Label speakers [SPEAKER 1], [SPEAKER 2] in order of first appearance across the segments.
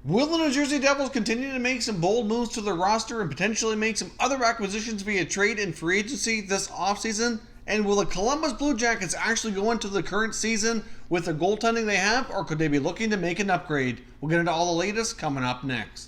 [SPEAKER 1] Will the New Jersey Devils continue to make some bold moves to their roster and potentially make some other acquisitions via trade and free agency this offseason? And will the Columbus Blue Jackets actually go into the current season with the goaltending they have, or could they be looking to make an upgrade? We'll get into all the latest coming up next.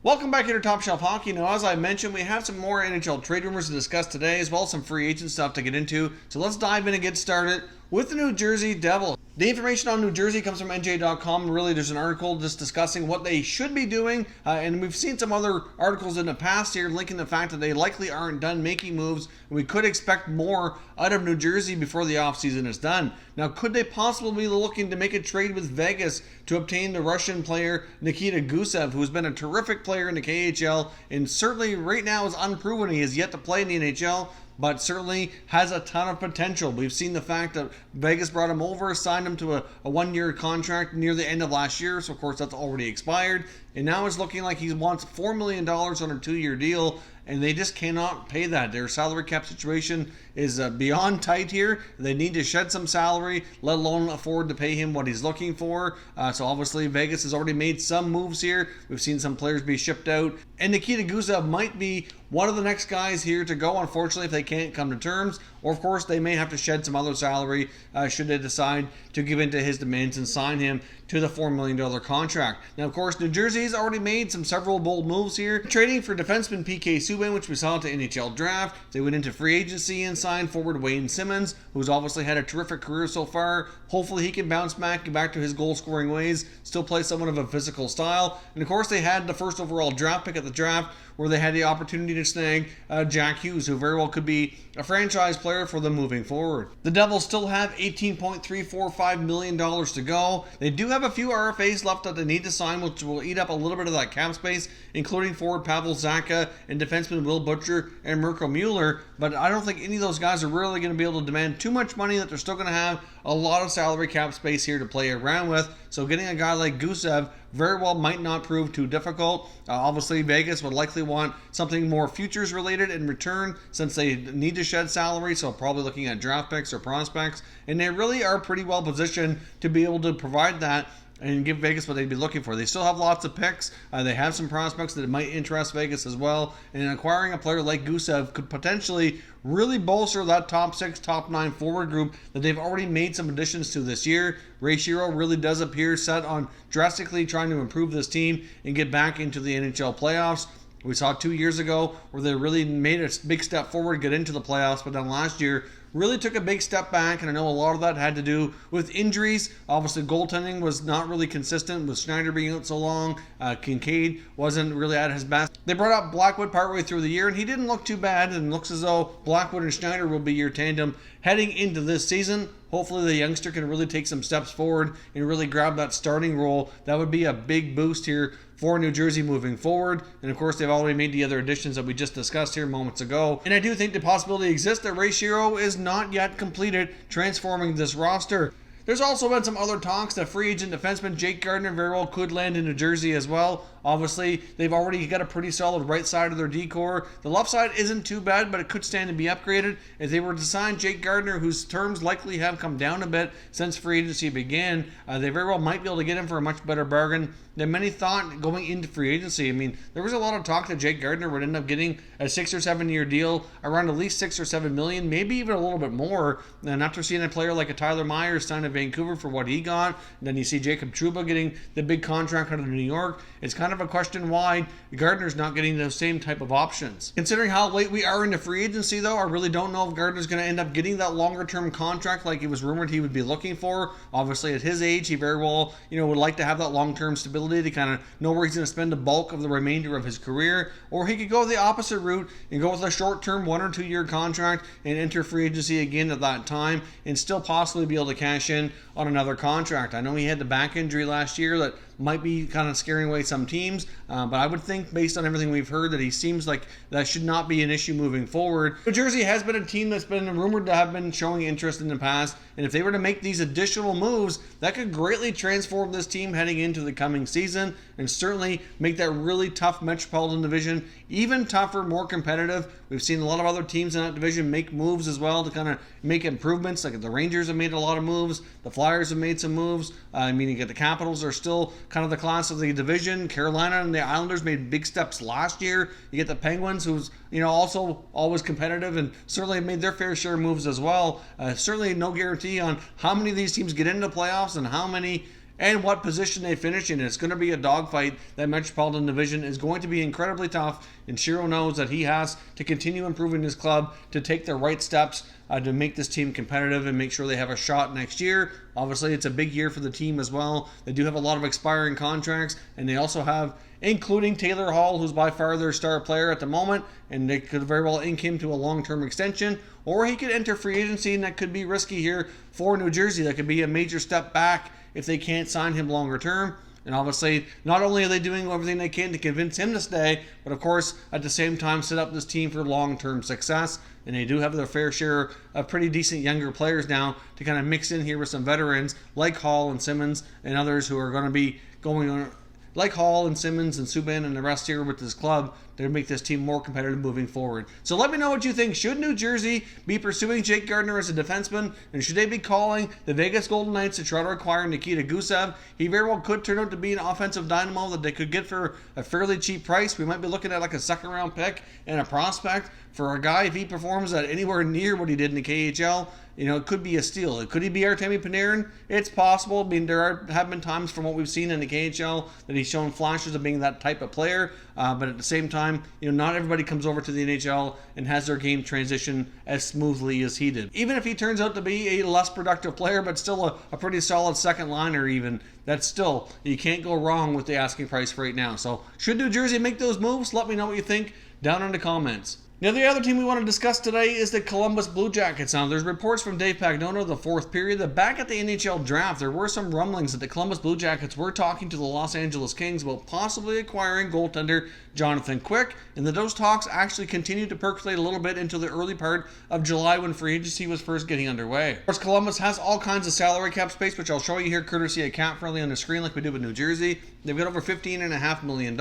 [SPEAKER 1] Welcome back here to Top Shelf Hockey. Now, as I mentioned, we have some more NHL trade rumors to discuss today, as well as some free agent stuff to get into. So let's dive in and get started with the New Jersey Devils. The information on New Jersey comes from NJ.com. Really, there's an article just discussing what they should be doing, and we've seen some other articles in the past here linking the fact that they likely aren't done making moves, and we could expect more out of New Jersey before the offseason is done. Now, could they possibly be looking to make a trade with Vegas to obtain the Russian player Nikita Gusev, who's been a terrific player in the KHL, and certainly right now is unproven. He has yet to play in the NHL, but certainly has a ton of potential. We've seen the fact that Vegas brought him over, signed him to a one-year contract near the end of last year, so of course that's already expired, and now it's looking like he wants $4 million on a 2-year deal, and they just cannot pay that. Their salary cap situation is beyond tight here. They need to shed some salary, let alone afford to pay him what he's looking for. So obviously Vegas has already made some moves here. We've seen some players be shipped out, and Nikita Gusev might be one of the next guys here to go, unfortunately, if they can't come to terms. Or, of course, they may have to shed some other salary should they decide to give in to his demands and sign him to the $4 million contract. Now, of course, New Jersey's already made several bold moves here. Trading for defenseman PK Subban, which we saw at the NHL draft. They went into free agency and signed forward Wayne Simmons, who's obviously had a terrific career so far. Hopefully he can bounce back, get back to his goal-scoring ways, still play somewhat of a physical style. And, of course, they had the first overall draft pick at the draft, where they had the opportunity to snag Jack Hughes, who very well could be a franchise player for them moving forward. The Devils still have $18.345 million to go. They do have a few RFAs left that they need to sign, which will eat up a little bit of that cap space, including forward Pavel Zacha and defenseman Will Butcher and Mirko Mueller, but I don't think any of those guys are really going to be able to demand too much money, that they're still going to have a lot of salary cap space here to play around with. So getting a guy like Gusev very well might not prove too difficult. Obviously, Vegas would likely want something more futures related in return, since they need to shed salary, so probably looking at draft picks or prospects, and they really are pretty well positioned to be able to provide that and give Vegas what they'd be looking for. They still have lots of picks. They have some prospects that might interest Vegas as well. And acquiring a player like Gusev could potentially really bolster that top 6, top 9 forward group that they've already made some additions to this year. Ray Shero really does appear set on drastically trying to improve this team and get back into the NHL playoffs. We saw 2 years ago where they really made a big step forward, get into the playoffs, but then last year really took a big step back, and I know a lot of that had to do with injuries. Obviously, goaltending was not really consistent with Schneider being out so long. Kincaid wasn't really at his best. They brought up Blackwood partway through the year, and he didn't look too bad, and looks as though Blackwood and Schneider will be your tandem heading into this season. Hopefully the youngster can really take some steps forward and really grab that starting role. That would be a big boost here for New Jersey moving forward. And of course, they've already made the other additions that we just discussed here moments ago. And I do think the possibility exists that Ray Shero is not yet completed transforming this roster. There's also been some other talks that free agent defenseman Jake Gardiner very well could land in New Jersey as well. Obviously, they've already got a pretty solid right side of their D-core. The left side isn't too bad, but it could stand to be upgraded. If they were to sign Jake Gardiner, whose terms likely have come down a bit since free agency began, they very well might be able to get him for a much better bargain than many thought going into free agency. I mean, there was a lot of talk that Jake Gardiner would end up getting a 6 or 7 year deal around at least 6 or 7 million, maybe even a little bit more. And after seeing a player like a Tyler Myers signed in Vancouver for what he got, and then you see Jacob Trouba getting the big contract out of New York, it's kind of a question why Gardner's not getting those same type of options. Considering how late we are into free agency, though, I really don't know if Gardner's going to end up getting that longer term contract like it was rumored he would be looking for. Obviously, at his age, he very well, would like to have that long term stability to kind of know where he's going to spend the bulk of the remainder of his career. Or he could go the opposite route and go with a short term 1 or 2 year contract and enter free agency again at that time and still possibly be able to cash in on another contract. I know he had the back injury last year that might be kind of scaring away some teams. But I would think, based on everything we've heard, that he seems like that should not be an issue moving forward. New Jersey has been a team that's been rumored to have been showing interest in the past, and if they were to make these additional moves, that could greatly transform this team heading into the coming season, and certainly make that really tough Metropolitan Division even tougher, more competitive. We've seen a lot of other teams in that division make moves as well to kind of make improvements. Like the Rangers have made a lot of moves, the Flyers have made some moves. You get the Capitals are still kind of the class of the division. Carolina and the Islanders made big steps last year. You get the Penguins, who's also always competitive and certainly have made their fair share of moves as well. Certainly no guarantee on how many of these teams get into the playoffs and how many and what position they finish in. It's going to be a dogfight. That Metropolitan Division is going to be incredibly tough, and Shiro knows that he has to continue improving his club to take the right steps to make this team competitive and make sure they have a shot next year. Obviously, it's a big year for the team as well. They do have a lot of expiring contracts, and they also have, including Taylor Hall, who's by far their star player at the moment, and they could very well ink him to a long-term extension, or he could enter free agency, and that could be risky here for New Jersey. That could be a major step back if they can't sign him longer term. And obviously, not only are they doing everything they can to convince him to stay, but of course, at the same time, set up this team for long-term success. And they do have their fair share of pretty decent younger players now to kind of mix in here with some veterans like Hall and Simmons and others who are going to be going on, like Hall and Simmons and Subban and the rest here with this club, to make this team more competitive moving forward. So let me know what you think. Should New Jersey be pursuing Jake Gardiner as a defenseman? And should they be calling the Vegas Golden Knights to try to acquire Nikita Gusev? He very well could turn out to be an offensive dynamo that they could get for a fairly cheap price. We might be looking at like a second round pick and a prospect for a guy if he performs at anywhere near what he did in the KHL. It could be a steal. Could he be Artemi Panarin? It's possible. There have been times from what we've seen in the KHL that he's shown flashes of being that type of player. But at the same time, not everybody comes over to the NHL and has their game transition as smoothly as he did. Even if he turns out to be a less productive player, but still a pretty solid second liner even, that's still, you can't go wrong with the asking price right now. So should New Jersey make those moves? Let me know what you think down in the comments. Now, the other team we want to discuss today is the Columbus Blue Jackets. Now, there's reports from Dave Pagnono, the fourth period, that back at the NHL draft, there were some rumblings that the Columbus Blue Jackets were talking to the Los Angeles Kings about possibly acquiring goaltender Jonathan Quick, and that those talks actually continued to percolate a little bit into the early part of July when free agency was first getting underway. Of course, Columbus has all kinds of salary cap space, which I'll show you here courtesy of Cap Friendly on the screen like we did with New Jersey. They've got over $15.5 million.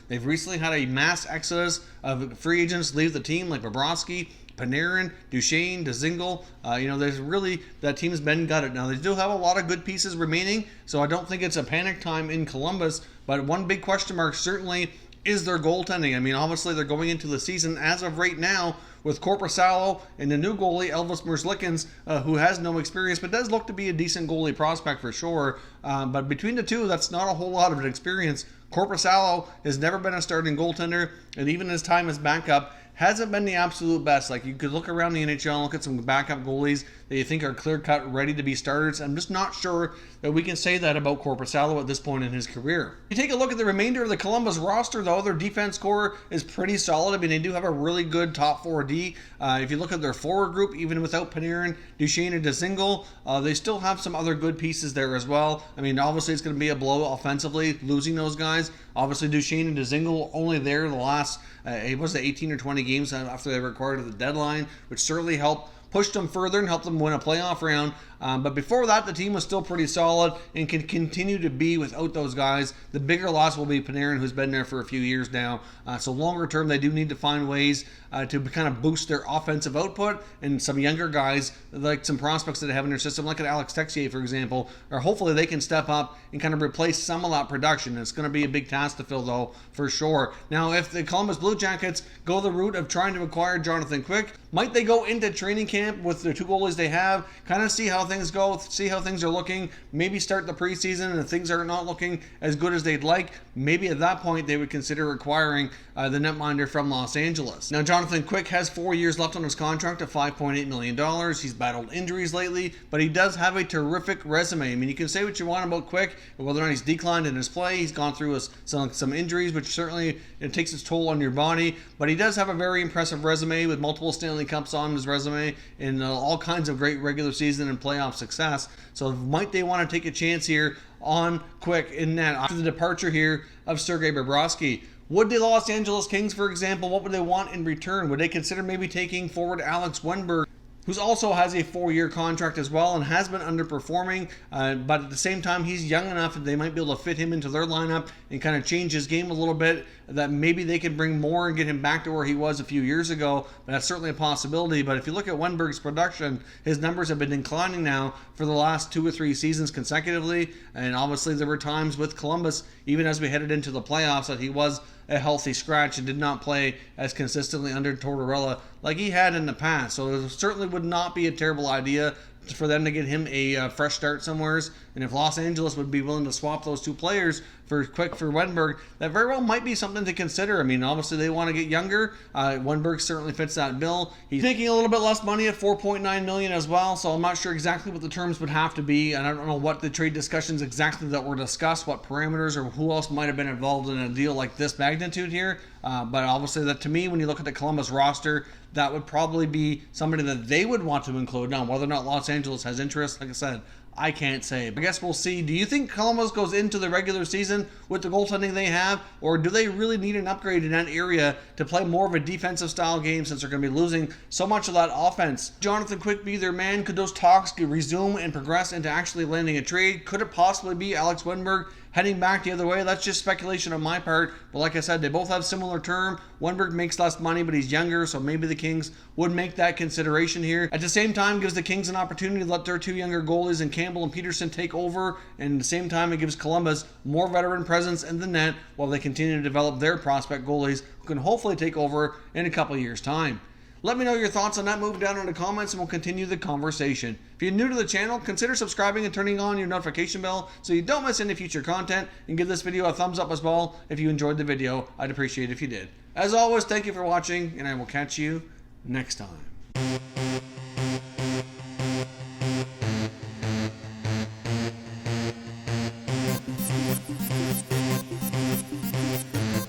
[SPEAKER 1] They've recently had a mass exodus of free agents leave the team, like Bobrovsky, Panarin, Duchesne, Dzingel. There's really, that team's been gutted. Now, they do have a lot of good pieces remaining, so I don't think it's a panic time in Columbus, but one big question mark certainly is their goaltending. Obviously, they're going into the season as of right now with Korpisalo and the new goalie, Elvis Merzlikins, who has no experience, but does look to be a decent goalie prospect for sure. But between the two, that's not a whole lot of an experience. Korpisalo has never been a starting goaltender, and even his time as backup hasn't been the absolute best. Like, you could look around the NHL and look at some backup goalies that you think are clear-cut, ready to be starters. I'm just not sure that we can say that about Korpisalo at this point in his career. If you take a look at the remainder of the Columbus roster, though, their defense core is pretty solid. They do have a really good top 4D. If you look at their forward group, even without Panarin, Duchesne, and Dzingel, they still have some other good pieces there as well. Obviously, it's going to be a blow offensively, losing those guys. Obviously, Duchesne and Dzingel only there the last, it was the 18 or 20 games after they were acquired at the deadline, which certainly helped push them further and help them win a playoff round. But before that, the team was still pretty solid and can continue to be without those guys. The bigger loss will be Panarin, who's been there for a few years now. So longer term, they do need to find ways to kind of boost their offensive output. And some younger guys, like some prospects that they have in their system, like an Alex Texier, for example, or hopefully they can step up and kind of replace some of that production. It's going to be a big task to fill, though, for sure. Now, if the Columbus Blue Jackets go the route of trying to acquire Jonathan Quick, might they go into training camp with the two goalies they have, kind of see how things go, see how things are looking, maybe start the preseason, and if things are not looking as good as they'd like, maybe at that point they would consider acquiring the netminder from Los Angeles. Now, Jonathan Quick has 4 years left on his contract of $5.8 million. He's battled injuries lately, but he does have a terrific resume. You can say what you want about Quick, whether or not he's declined in his play. He's gone through some injuries, which certainly it takes its toll on your body, but he does have a very impressive resume with multiple Stanley Stanley Cups on his resume and all kinds of great regular season and playoff success. So might they want to take a chance here on Quick in net after the departure here of Sergei Bobrovsky? Would the Los Angeles Kings, for example, what would they want in return? Would they consider maybe taking forward Alex Wennberg, who also has a 4-year contract as well and has been underperforming, but at the same time, he's young enough that they might be able to fit him into their lineup and kind of change his game a little bit, that maybe they can bring more and get him back to where he was a few years ago. But that's certainly a possibility. But if you look at Wennberg's production, his numbers have been declining now for the last 2 or 3 seasons consecutively, and obviously there were times with Columbus, even as we headed into the playoffs, that he was a healthy scratch and did not play as consistently under Tortorella like he had in the past. So it certainly would not be a terrible idea for them to get him a fresh start somewheres. And if Los Angeles would be willing to swap those 2 players for Wennberg, that very well might be something to consider. I mean, obviously they want to get younger. Wennberg certainly fits that bill. He's making a little bit less money at $4.9 million as well, so I'm not sure exactly what the terms would have to be, and I don't know what the trade discussions exactly that were discussed, what parameters or who else might have been involved in a deal like this magnitude here. But obviously that, to me, when you look at the Columbus roster, that would probably be somebody that they would want to include. Now, whether or not Los Angeles has interest, like I said, I can't say. But I guess we'll see. Do you think Columbus goes into the regular season with the goaltending they have, or do they really need an upgrade in that area to play more of a defensive style game since they're going to be losing so much of that offense? Jonathan Quick be their man? Could those talks resume and progress into actually landing a trade? Could it possibly be Alex Wennberg heading back the other way? That's just speculation on my part. But like I said, they both have similar term. Wennberg makes less money, but he's younger, so maybe the Kings would make that consideration here. At the same time, gives the Kings an opportunity to let their 2 younger goalies in Campbell and Peterson take over, and at the same time, it gives Columbus more veteran presence in the net while they continue to develop their prospect goalies who can hopefully take over in a couple of years' time. Let me know your thoughts on that move down in the comments, and we'll continue the conversation. If you're new to the channel, consider subscribing and turning on your notification bell so you don't miss any future content, and give this video a thumbs up as well if you enjoyed the video. I'd appreciate it if you did. As always, thank you for watching, and I will catch you next time.